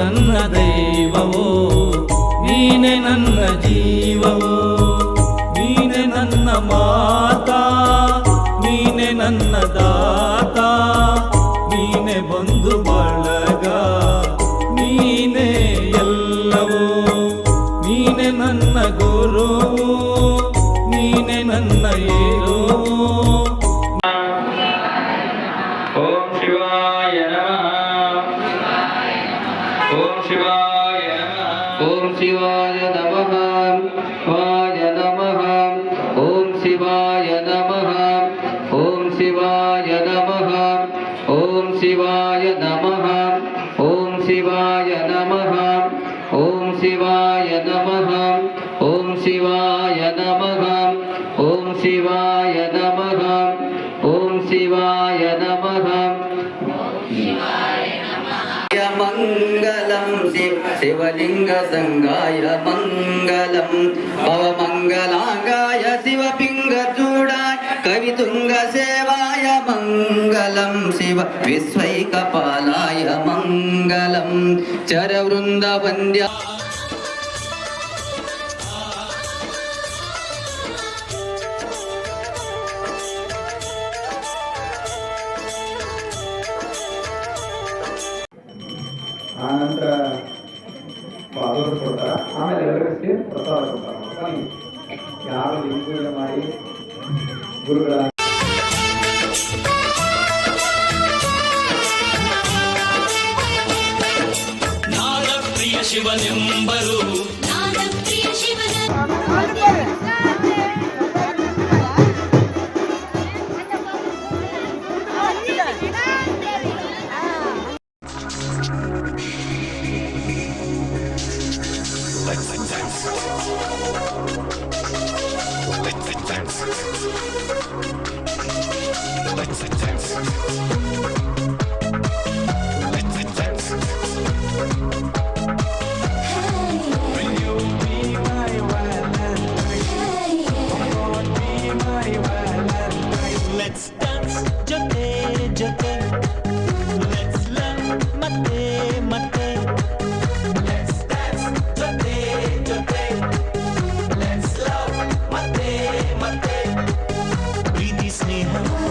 ನನ್ನ ದೈವವೋ, ನೀನೆ ನನ್ನ ಜೀವವೋ, ನೀನೆ ನನ್ನ ಮಾತಾ, ನೀನೆ ನನ್ನ ದಾತ, ನೀನೆ ಬಂಧು ಬಳಗ, ನೀನೆ ಎಲ್ಲವೋ, ನೀನೆ ನನ್ನ ಗುರುವು, ನೀನೆ ನನ್ನ ಏರೋ. ಓಂ ಶಿವಾಯ ನಮಃ. ಓಂ ಶಿವಾಯ ನಮಃ. ಓಂ ಶಿವಾಯ ನಮಃ. ವಾಯ ನಮಃ. ಓಂ ಶಿವಾಯ ನಮಃ. ಓಂ ಶಿವಾಯ ನಮಃ. ಓಂ ಶಿವಾಯ ನಮಃ. ಓಂ ಶಿವಾಯ ನಮಃ. ಓಂ ಶಿವಾಯ ನಮಃ. ಓಂ ಶಿವಾಯ ನಮಃ. ಓಂ ಶಿವಾಯ ನಮಃ. ಓಂ ಶಿವಾಯ ನಮಃ. ಮಂಗಲಂ ಶಿವಲಿಂಗ ಸಂಗಾಯ ಮಂಗಲಂ ಪವಮಂಗಲಾಂಗಾಯ ಶಿವಪಿಂಗ ಚೂಡಾಯ ಕವಿತುಂಗ ಸೇವಾಯ ಮಂಗಲಂ ಶಿವ ವಿಶ್ವೈಕಪಾಲಾಯ ಮಂಗಲಂ ಚರವೃಂದ ವಂದ್ಯ. ಆನಂತರ ಬಾದವರು ಕೊಡ್ತಾರೆ, ಆಮೇಲೆ ಎಲ್ಲರಿಗೂ ಸೇರಿ ಪ್ರಸಾದ ಕೊಡ್ತಾರೆ. ಯಾರು ಪೂಜೆ ಮಾಡಿ ಗುರುಗಳ ನಾದಪ್ರಿಯ ಶಿವನೆಂಬರು, ನಾದಪ್ರಿಯ ಶಿವನ Let's dance, jote, jote. Let's love, mate, mate. Let's dance, jote, jote. Let's love, mate, mate. Preeti sneha.